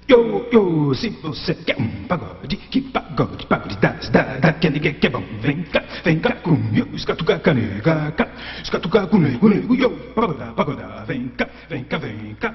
Yo, yo, se você quer pagode, que pagode, pagode das, da, que ninguém quer bom. Vem cá comigo, escatuca canega, escatuca comigo, nego, yo, pagoda, pagoda, vem cá, vem cá, vem cá.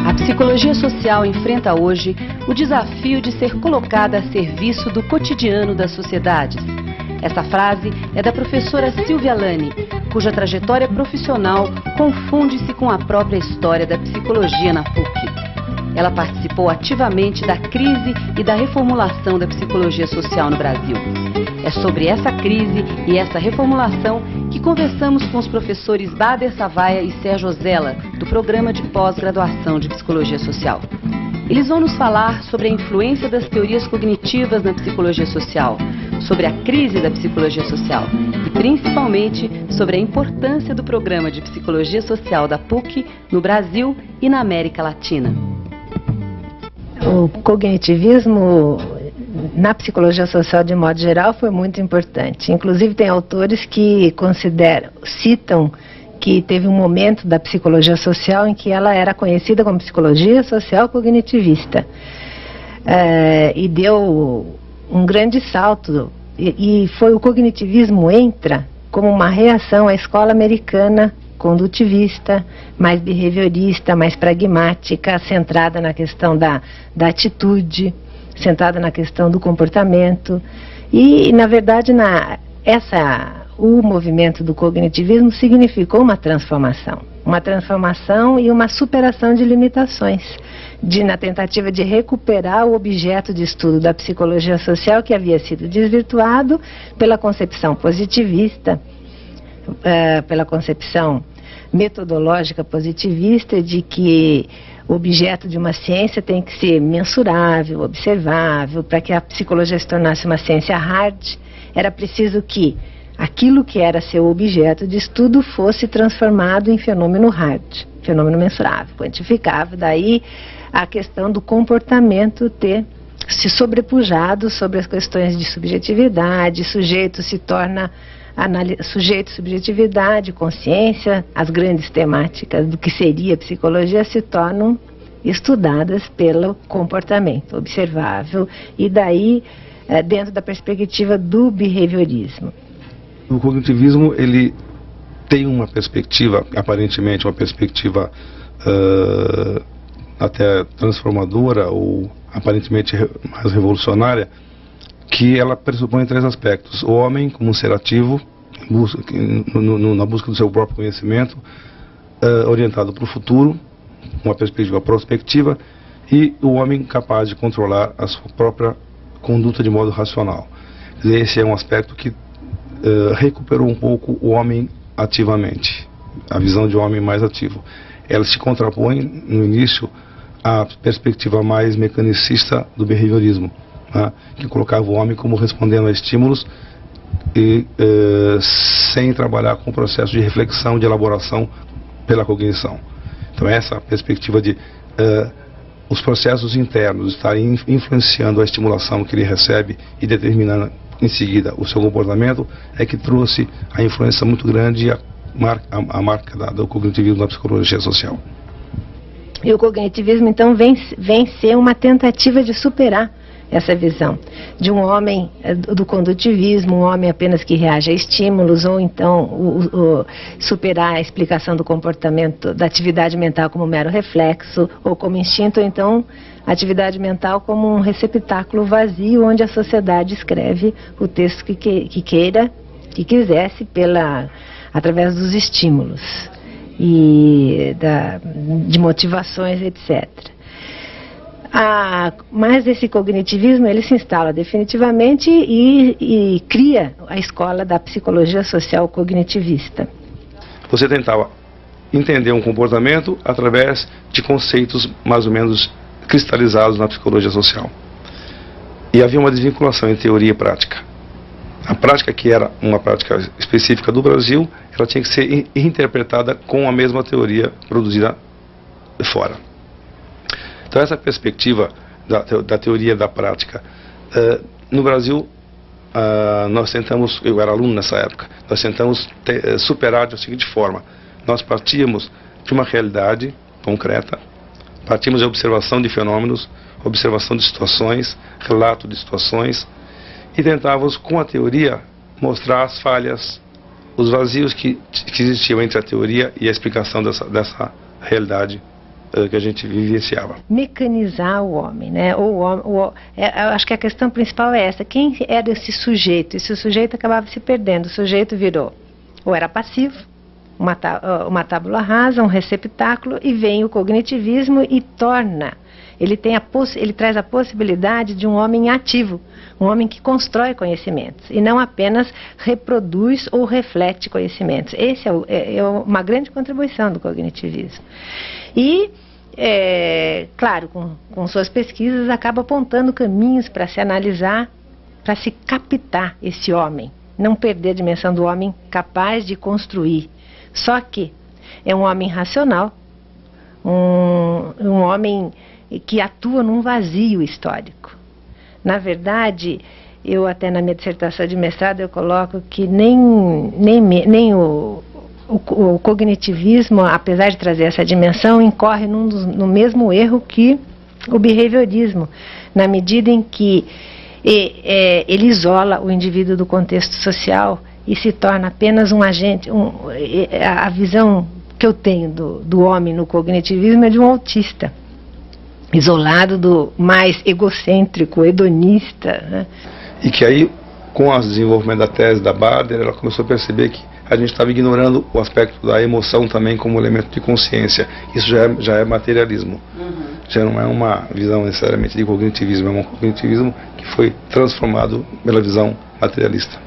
A psicologia social enfrenta hoje o desafio de ser colocada a serviço do cotidiano das sociedades. Essa frase é da professora Silvia Lani, cuja trajetória profissional confunde-se com a própria história da psicologia na PUC. Ela participou ativamente da crise e da reformulação da psicologia social no Brasil. É sobre essa crise e essa reformulação que conversamos com os professores Bader Savaia e Sérgio Ozella, do Programa de Pós-Graduação de Psicologia Social. Eles vão nos falar sobre a influência das teorias cognitivas na psicologia social, sobre a crise da psicologia social e, principalmente, sobre a importância do Programa de Psicologia Social da PUC no Brasil e na América Latina. O cognitivismo na psicologia social de modo geral foi muito importante. Inclusive tem autores que citam que teve um momento da psicologia social em que ela era conhecida como psicologia social cognitivista. E deu um grande salto. E foi o cognitivismo entra como uma reação à escola americana condutivista, mais behaviorista, mais pragmática, centrada na questão da atitude, centrada na questão do comportamento. E, na verdade, o movimento do cognitivismo significou uma transformação e uma superação de limitações, na tentativa de recuperar o objeto de estudo da psicologia social que havia sido desvirtuado pela concepção positivista, pela concepção metodológica positivista de que o objeto de uma ciência tem que ser mensurável, observável. Para que a psicologia se tornasse uma ciência hard, era preciso que aquilo que era seu objeto de estudo fosse transformado em fenômeno hard, fenômeno mensurável, quantificável. Daí a questão do comportamento ter se sobrepujado sobre as questões de subjetividade, sujeito se torna sujeito, subjetividade, consciência, as grandes temáticas do que seria psicologia se tornam estudadas pelo comportamento observável e daí dentro da perspectiva do behaviorismo. O cognitivismo ele tem uma perspectiva, aparentemente uma perspectiva até transformadora ou aparentemente mais revolucionária, que ela pressupõe três aspectos: o homem como um ser ativo, na busca do seu próprio conhecimento, orientado para o futuro, uma perspectiva prospectiva, e o homem capaz de controlar a sua própria conduta de modo racional. Quer dizer, esse é um aspecto que recuperou um pouco o homem ativamente, a visão de um homem mais ativo. Ela se contrapõe, no início, à perspectiva mais mecanicista do behaviorismo, que colocava o homem como respondendo a estímulos e sem trabalhar com o processo de reflexão, de elaboração pela cognição. Então essa perspectiva de os processos internos estarem influenciando a estimulação que ele recebe e determinando em seguida o seu comportamento é que trouxe a influência muito grande e a marca do cognitivismo na psicologia social. E o cognitivismo então vem ser uma tentativa de superar essa visão de um homem do condutivismo, um homem apenas que reage a estímulos, ou então superar a explicação do comportamento, da atividade mental como mero reflexo, ou como instinto, ou então a atividade mental como um receptáculo vazio, onde a sociedade escreve o texto que queira, que quisesse, pela através dos estímulos e de motivações, etc. Mas esse cognitivismo ele se instala definitivamente e cria a escola da psicologia social cognitivista. Você tentava entender um comportamento através de conceitos mais ou menos cristalizados na psicologia social. E havia uma desvinculação entre teoria e prática. A prática, que era uma prática específica do Brasil, ela tinha que ser interpretada com a mesma teoria produzida fora. Então essa perspectiva da teoria e da prática, no Brasil, nós tentamos, eu era aluno nessa época, nós tentamos superar da seguinte forma: nós partíamos de uma realidade concreta, partimos de observação de fenômenos, observação de situações, relato de situações, e tentávamos, com a teoria, mostrar as falhas, os vazios que existiam entre a teoria e a explicação dessa realidade que a gente vivenciava. Mecanizar o homem, né? Eu acho que a questão principal é essa: quem era esse sujeito? Esse sujeito acabava se perdendo. O sujeito virou, ou era passivo, uma tábula rasa, um receptáculo, e vem o cognitivismo e torna. Ele traz a possibilidade de um homem ativo, um homem que constrói conhecimentos e não apenas reproduz ou reflete conhecimentos. Esse é uma grande contribuição do cognitivismo. E, claro, com suas pesquisas, acaba apontando caminhos para se analisar, para se captar esse homem, não perder a dimensão do homem capaz de construir. Só que é um homem racional, um homem que atua num vazio histórico. Na verdade, eu até na minha dissertação de mestrado eu coloco que nem o cognitivismo, apesar de trazer essa dimensão, incorre no mesmo erro que o behaviorismo, na medida em que ele isola o indivíduo do contexto social e se torna apenas um agente. A visão que eu tenho do homem no cognitivismo é de um autista, isolado, do mais egocêntrico, hedonista, né? E que aí, com o desenvolvimento da tese da Bader, ela começou a perceber que a gente estava ignorando o aspecto da emoção também como elemento de consciência. Isso já é materialismo. Já não é uma visão necessariamente de cognitivismo, é um cognitivismo que foi transformado pela visão materialista.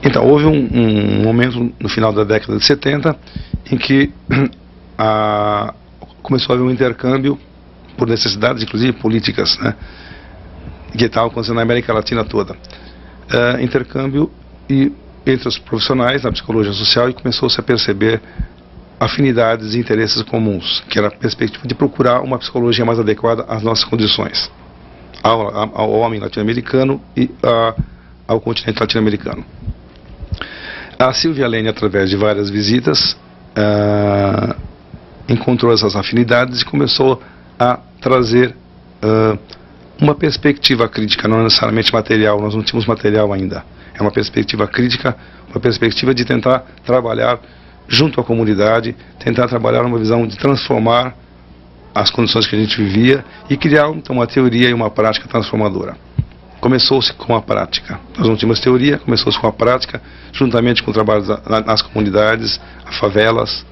Então, houve um momento no final da década de 70 em que começou a haver um intercâmbio, por necessidades, inclusive políticas, né, que estava acontecendo na América Latina toda. Intercâmbio entre os profissionais na psicologia social, e começou-se a perceber afinidades e interesses comuns, que era a perspectiva de procurar uma psicologia mais adequada às nossas condições, ao homem latino-americano e ao continente latino-americano. A Silvia Lene, através de várias visitas, encontrou essas afinidades e começou a trazer uma perspectiva crítica, não necessariamente material. Nós não tínhamos material ainda. É uma perspectiva crítica, uma perspectiva de tentar trabalhar junto à comunidade, tentar trabalhar uma visão de transformar as condições que a gente vivia e criar então uma teoria e uma prática transformadora. Começou-se com a prática. Nós não tínhamos teoria, começou-se com a prática, juntamente com o trabalho nas comunidades, a favelas,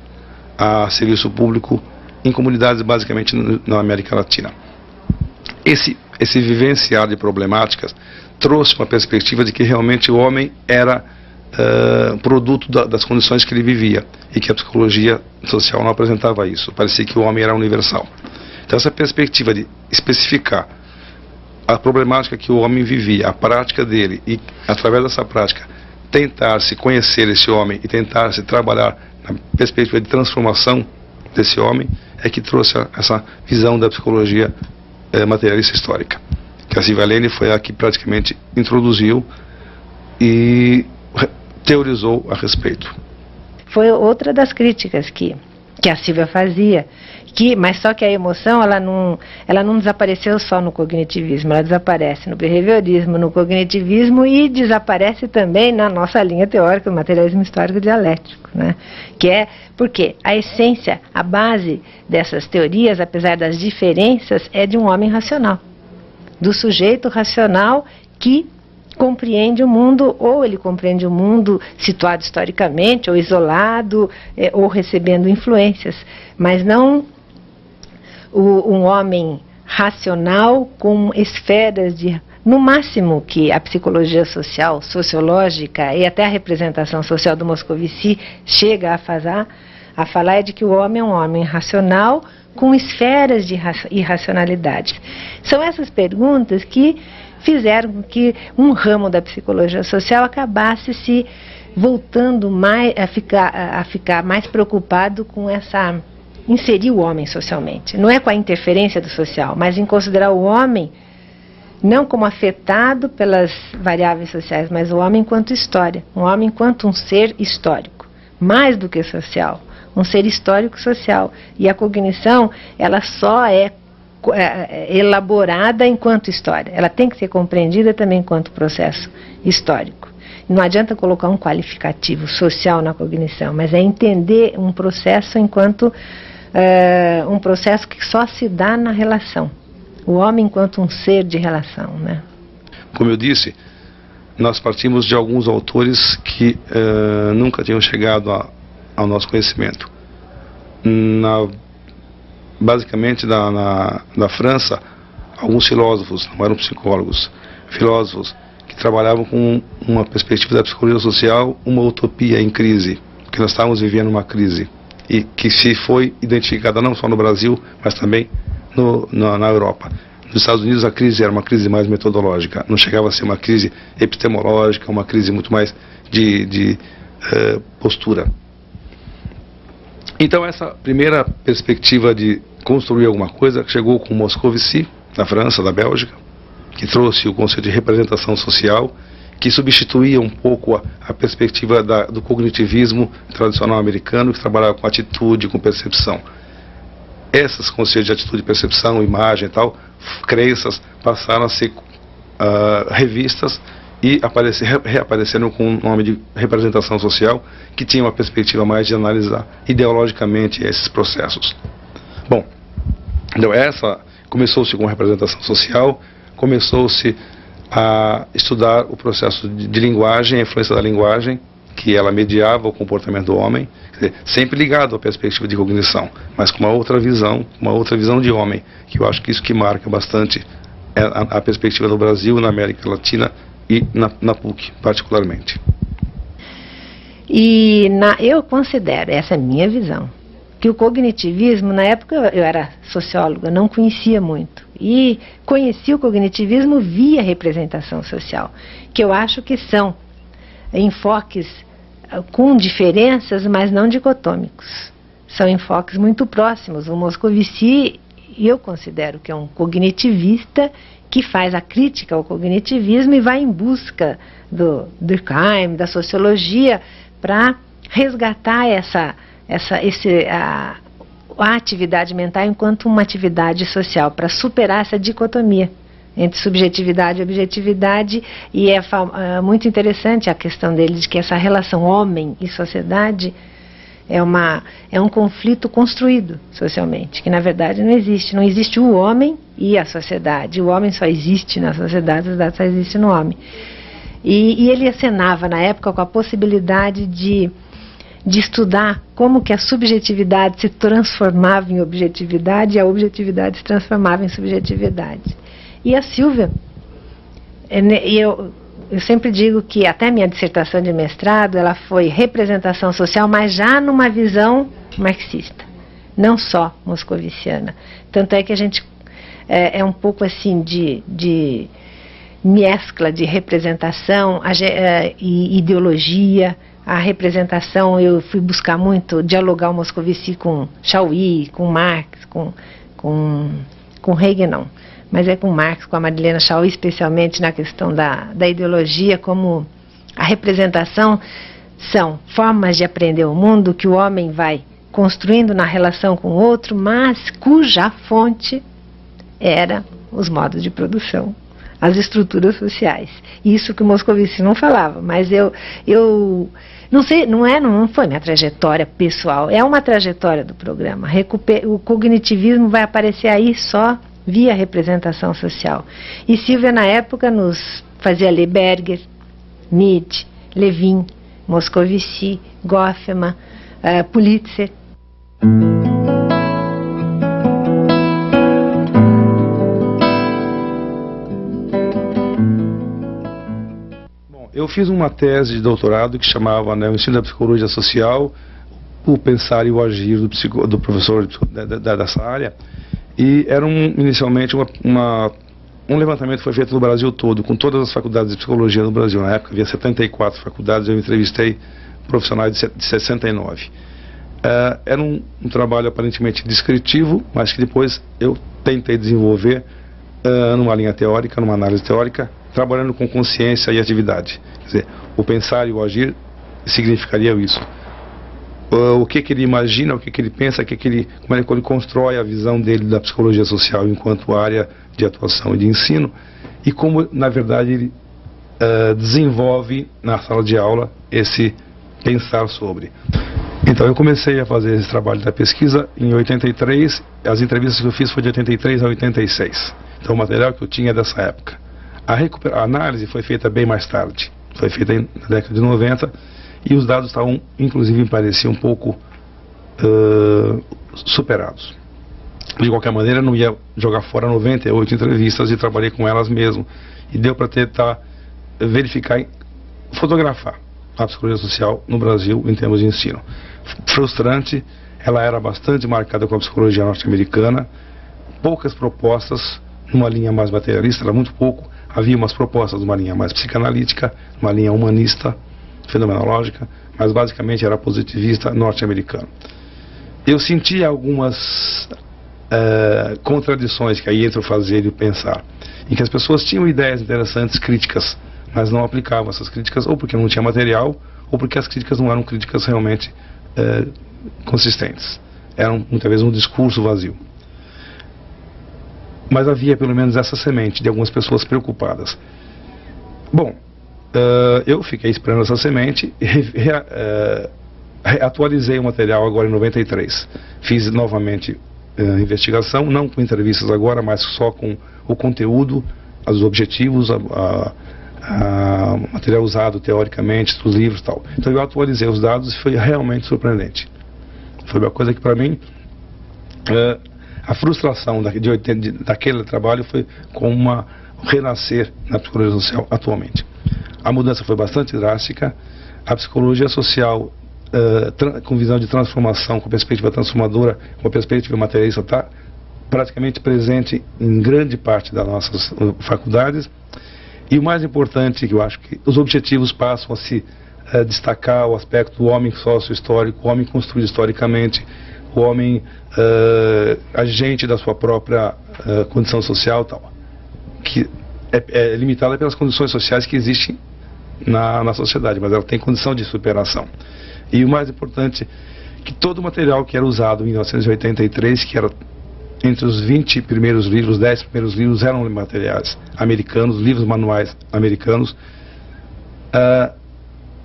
a serviço público, em comunidades basicamente na América Latina. Esse vivenciar de problemáticas trouxe uma perspectiva de que realmente o homem era produto das condições que ele vivia, e que a psicologia social não apresentava isso. Parecia que o homem era universal. Então essa perspectiva de especificar a problemática que o homem vivia, a prática dele, e através dessa prática tentar se conhecer esse homem e tentar se trabalhar na perspectiva de transformação desse homem, é que trouxe essa visão da psicologia materialista histórica, que a Silvia Lene foi a que praticamente introduziu e teorizou a respeito. Foi outra das críticas que a Silvia fazia, mas só que a emoção ela não desapareceu só no cognitivismo, ela desaparece no behaviorismo, no cognitivismo, e desaparece também na nossa linha teórica do materialismo histórico dialético, né? Que é porque a essência, a base dessas teorias, apesar das diferenças, é de um homem racional, do sujeito racional que compreende o mundo, ou ele compreende o mundo situado historicamente, ou isolado, ou recebendo influências, mas não um homem racional com esferas de... No máximo que a psicologia social, sociológica e até a representação social do Moscovici chega a falar é de que o homem é um homem racional com esferas de irracionalidade. São essas perguntas que fizeram com que um ramo da psicologia social acabasse se voltando mais a ficar mais preocupado com inserir o homem socialmente. Não é com a interferência do social, mas em considerar o homem não como afetado pelas variáveis sociais, mas o homem enquanto história, um homem enquanto um ser histórico, mais do que social, um ser histórico-social. E a cognição, ela só é elaborada enquanto história. Ela tem que ser compreendida também enquanto processo histórico. Não adianta colocar um qualificativo social na cognição, mas é entender um processo enquanto um processo que só se dá na relação. O homem enquanto um ser de relação, né? Como eu disse, nós partimos de alguns autores que nunca tinham chegado ao nosso conhecimento. Basicamente, na França, alguns filósofos, não eram psicólogos, filósofos que trabalhavam com uma perspectiva da psicologia social, uma utopia em crise, porque nós estávamos vivendo uma crise, e que se foi identificada não só no Brasil, mas também na Europa. Nos Estados Unidos a crise era uma crise mais metodológica, não chegava a ser uma crise epistemológica, uma crise muito mais de postura. Então essa primeira perspectiva de construir alguma coisa chegou com Moscovici, da França, da Bélgica, que trouxe o conceito de representação social, que substituía um pouco a perspectiva do cognitivismo tradicional americano, que trabalhava com atitude, com percepção. Esses conceitos de atitude, percepção, imagem e tal, crenças, passaram a ser revistas e reapareceram com o nome de representação social, que tinha uma perspectiva mais de analisar ideologicamente esses processos. Bom, então começou-se com representação social, começou-se a estudar o processo de linguagem, a influência da linguagem, que ela mediava o comportamento do homem, quer dizer, sempre ligado à perspectiva de cognição, mas com uma outra visão de homem, que eu acho que isso que marca bastante a perspectiva do Brasil, na América Latina e na PUC, particularmente. E eu considero, essa é a minha visão, que o cognitivismo, na época eu era socióloga, não conhecia muito, e conheci o cognitivismo via representação social, que eu acho que são enfoques com diferenças, mas não dicotômicos. São enfoques muito próximos. O Moscovici, eu considero que é um cognitivista que faz a crítica ao cognitivismo e vai em busca do Durkheim, da sociologia, para resgatar a atividade mental enquanto uma atividade social, para superar essa dicotomia entre subjetividade e objetividade. E é muito interessante a questão dele de que essa relação homem e sociedade é um conflito construído socialmente, que na verdade não existe. Não existe o homem e a sociedade. O homem só existe na sociedade, a sociedade só existe no homem. E ele acenava na época com a possibilidade de estudar como que a subjetividade se transformava em objetividade e a objetividade se transformava em subjetividade. E a Silvia, eu sempre digo que até minha dissertação de mestrado, ela foi representação social, mas já numa visão marxista, não só moscoviciana. Tanto é que a gente é um pouco assim de mescla de representação e ideologia. A representação, eu fui buscar muito dialogar o Moscovici com Chauí, com Marx, com Hegel não, mas é com Marx, com a Marilena Chauí, especialmente na questão da ideologia, como a representação são formas de aprender o mundo que o homem vai construindo na relação com o outro, mas cuja fonte era os modos de produção, as estruturas sociais. Isso que o Moscovici não falava, mas eu não sei, não foi minha trajetória pessoal, é uma trajetória do programa. O cognitivismo vai aparecer aí só via representação social. E Silvia, na época, nos fazia ler Berger, Nietzsche, Levin, Moscovici, Goffman, Pulitzer. Bom, eu fiz uma tese de doutorado que chamava, né, o ensino da psicologia social, o pensar e o agir do professor dessa área. E era inicialmente um levantamento que foi feito no Brasil todo, com todas as faculdades de psicologia no Brasil. Na época havia 74 faculdades, eu entrevistei profissionais de 69. Era um trabalho aparentemente descritivo, mas que depois eu tentei desenvolver numa linha teórica, numa análise teórica, trabalhando com consciência e atividade. Quer dizer, o pensar e o agir significaria isso. O que ele imagina, o que ele pensa, como ele constrói a visão dele da psicologia social enquanto área de atuação e de ensino, e como, na verdade, ele desenvolve na sala de aula esse pensar sobre. Então eu comecei a fazer esse trabalho da pesquisa em 83, as entrevistas que eu fiz foi de 83 a 86, então o material que eu tinha é dessa época. A análise foi feita bem mais tarde, foi feita na década de 90, e os dados estavam, inclusive, me pareciam um pouco superados. De qualquer maneira, eu não ia jogar fora 98 entrevistas e trabalhei com elas mesmo. E deu para tentar verificar e fotografar a psicologia social no Brasil em termos de ensino. Frustrante, ela era bastante marcada com a psicologia norte-americana, poucas propostas numa linha mais materialista, era muito pouco. Havia umas propostas numa linha mais psicanalítica, numa linha humanista, fenomenológica, mas basicamente era positivista norte-americano. Eu senti algumas contradições que aí entre o fazer e o pensar, em que as pessoas tinham ideias interessantes, críticas, mas não aplicavam essas críticas, ou porque não tinha material, ou porque as críticas não eram críticas realmente consistentes. Eram muitas vezes um discurso vazio. Mas havia pelo menos essa semente de algumas pessoas preocupadas. Bom, eu fiquei esperando essa semente e atualizei o material agora em 93. Fiz novamente investigação, não com entrevistas agora, mas só com o conteúdo, os objetivos, o material usado teoricamente, os livros e tal. Então eu atualizei os dados e foi realmente surpreendente. Foi uma coisa que para mim, a frustração daquele trabalho foi como uma renascer na psicologia social atualmente. A mudança foi bastante drástica. A psicologia social, com visão de transformação, com perspectiva transformadora, com perspectiva materialista, está praticamente presente em grande parte das nossas faculdades. E o mais importante, que eu acho que os objetivos passam a se destacar o aspecto do homem sócio-histórico, o homem construído historicamente, o homem agente da sua própria condição social, tal, que é limitada pelas condições sociais que existem na sociedade, mas ela tem condição de superação. E o mais importante, que todo o material que era usado em 1983, que era entre os 20 primeiros livros, 10 primeiros livros, eram materiais americanos, livros manuais americanos.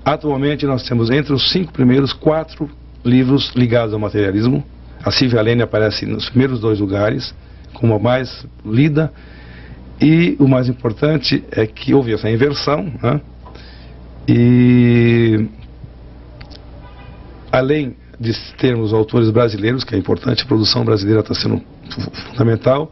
Atualmente nós temos entre os 5 primeiros, 4 livros ligados ao materialismo. A Silvia Lane aparece nos primeiros 2 lugares, como a mais lida. E o mais importante é que houve essa inversão, né? E além de termos autores brasileiros, que é importante, a produção brasileira está sendo fundamental,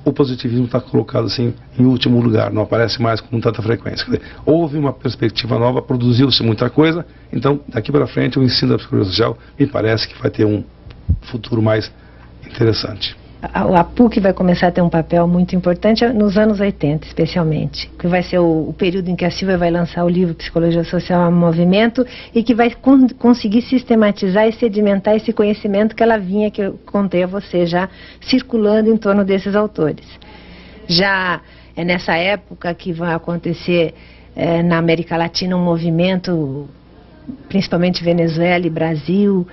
o positivismo está colocado assim em último lugar, não aparece mais com tanta frequência. Quer dizer, houve uma perspectiva nova, produziu-se muita coisa, então daqui para frente o ensino da psicologia social me parece que vai ter um futuro mais interessante. A PUC vai começar a ter um papel muito importante nos anos 80, especialmente, que vai ser o período em que a Silvia vai lançar o livro Psicologia Social em Movimento e que vai conseguir sistematizar e sedimentar esse conhecimento que ela vinha, que eu contei a você, já circulando em torno desses autores. Já é nessa época que vai acontecer na América Latina um movimento, principalmente Venezuela e Brasil,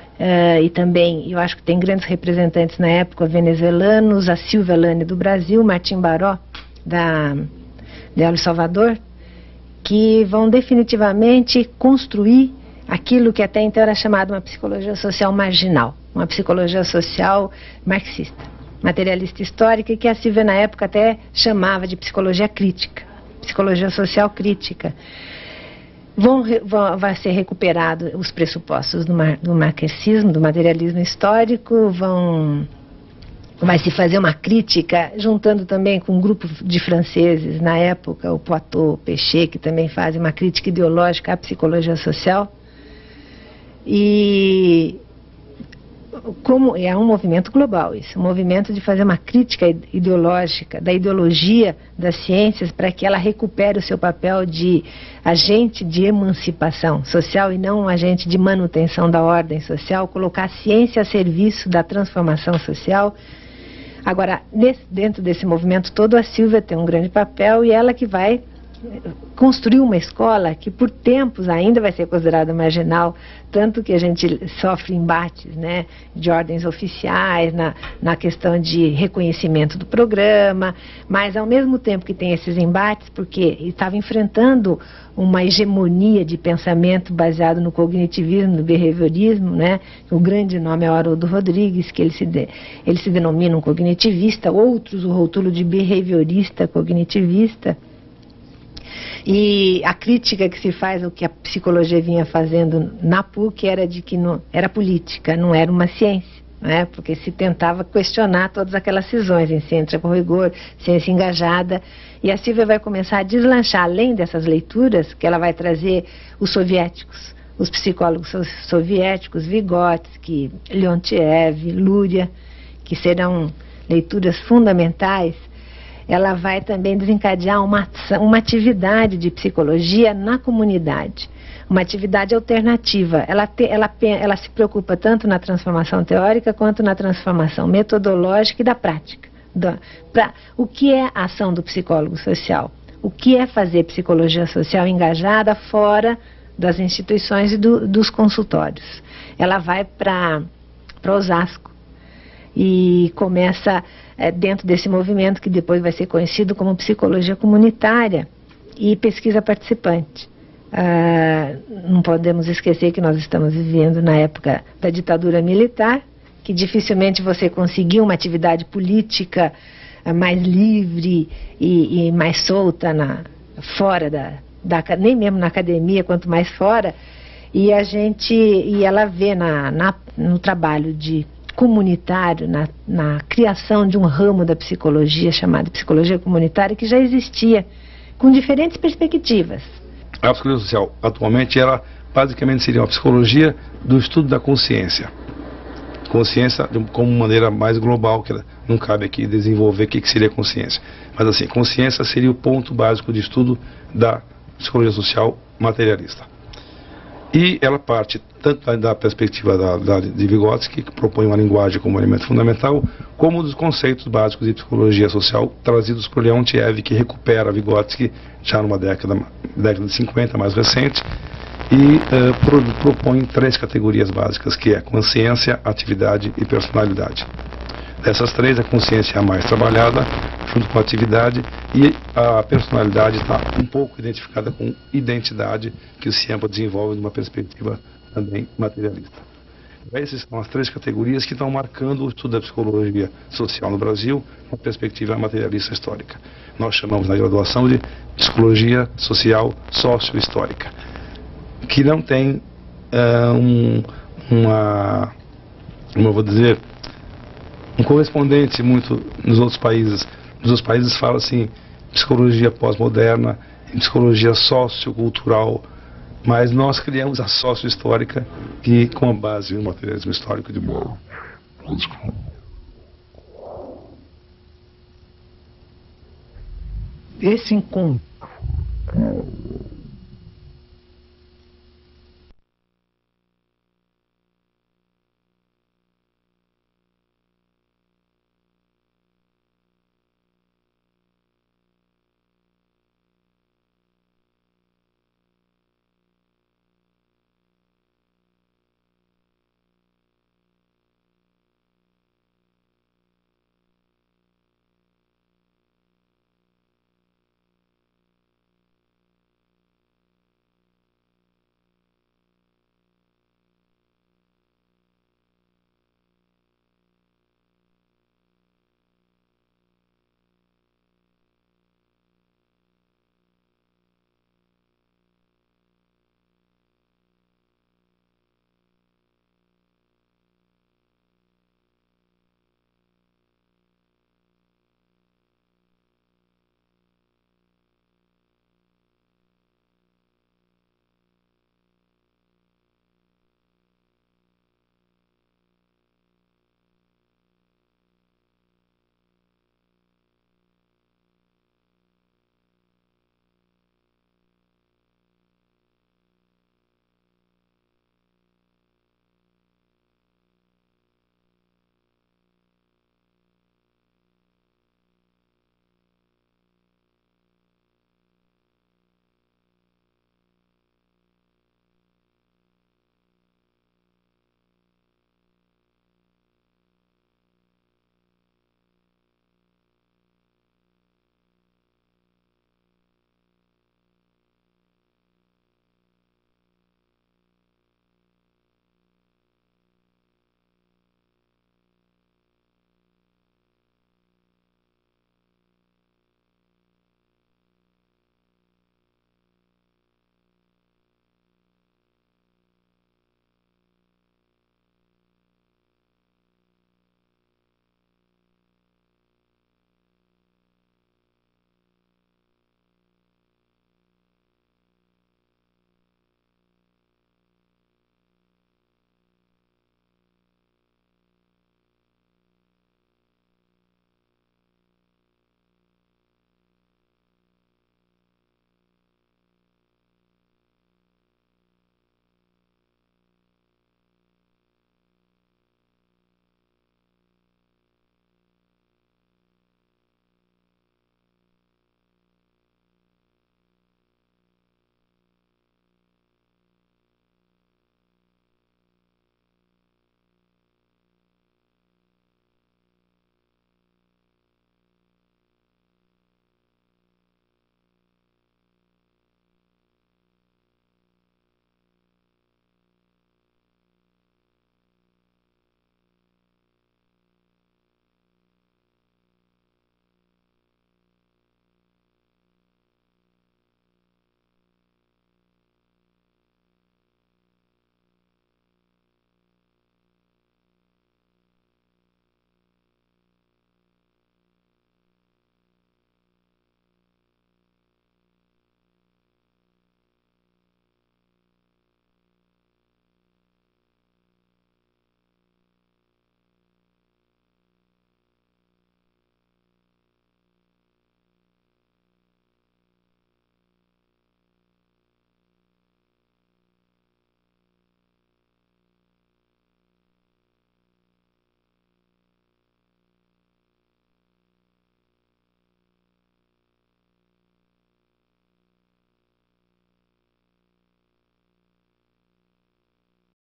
e também, eu acho que tem grandes representantes na época venezuelanos, a Silvia Lane do Brasil, Martim Baró de El Salvador, que vão definitivamente construir aquilo que até então era chamado uma psicologia social marginal, uma psicologia social marxista. materialista histórica, que a Silvia na época até chamava de psicologia crítica, psicologia social crítica. Vai ser recuperado os pressupostos do marxismo, do materialismo histórico, vai se fazer uma crítica, juntando também com um grupo de franceses na época, o Poitou, Péchet, que também fazem uma crítica ideológica à psicologia social. E como é um movimento global isso, um movimento de fazer uma crítica ideológica, da ideologia das ciências, para que ela recupere o seu papel de agente de emancipação social e não um agente de manutenção da ordem social, colocar a ciência a serviço da transformação social. Agora, dentro desse movimento todo, a Silvia tem um grande papel, e ela que vai construir uma escola que por tempos ainda vai ser considerada marginal, tanto que a gente sofre embates, né, de ordens oficiais na questão de reconhecimento do programa, mas ao mesmo tempo que tem esses embates, porque estava enfrentando uma hegemonia de pensamento baseado no cognitivismo, no behaviorismo, né? O grande nome é Haroldo Rodrigues, que ele se denomina um cognitivista, outros o rótulo de behaviorista cognitivista. E a crítica que se faz ao que a psicologia vinha fazendo na PUC era de que não era política, não era uma ciência, né? Porque se tentava questionar todas aquelas cisões em ciência com rigor, ciência engajada. E a Silvia vai começar a deslanchar, além dessas leituras, que ela vai trazer os soviéticos, os psicólogos soviéticos, Vygotsky, Leontiev, Luria, que serão leituras fundamentais. Ela vai também desencadear uma atividade de psicologia na comunidade, uma atividade alternativa. Ela se preocupa tanto na transformação teórica quanto na transformação metodológica e da prática. O que é a ação do psicólogo social? O que é fazer psicologia social engajada fora das instituições e dos consultórios? Ela vai para Osasco e começa dentro desse movimento que depois vai ser conhecido como psicologia comunitária e pesquisa participante. Não podemos esquecer que nós estamos vivendo na época da ditadura militar, que dificilmente você conseguia uma atividade política mais livre e mais solta fora nem mesmo na academia, quanto mais fora. E ela vê no trabalho comunitário, na criação de um ramo da psicologia chamado psicologia comunitária, que já existia, com diferentes perspectivas. A psicologia social, atualmente, ela basicamente seria uma psicologia do estudo da consciência. Consciência como maneira mais global, que não cabe aqui desenvolver o que seria consciência. Mas assim, consciência seria o ponto básico de estudo da psicologia social materialista. E ela parte tanto da perspectiva de Vygotsky, que propõe uma linguagem como elemento fundamental, como dos conceitos básicos de psicologia social trazidos por Leontiev, que recupera Vygotsky já numa década de 50, mais recente, e propõe 3 categorias básicas, que é consciência, atividade e personalidade. Dessas 3, a consciência é a mais trabalhada, junto com a atividade, e a personalidade está um pouco identificada com identidade, que o Ciampa desenvolve numa perspectiva também materialista. Essas são as 3 categorias que estão marcando o estudo da psicologia social no Brasil, com perspectiva materialista histórica. Nós chamamos na graduação de psicologia social sócio-histórica, que não tem como eu vou dizer, um correspondente muito nos outros países. Nos outros países fala assim, psicologia pós-moderna, psicologia sociocultural, mas nós criamos a sócio-histórica, que com a base no materialismo histórico de Moura. Esse encontro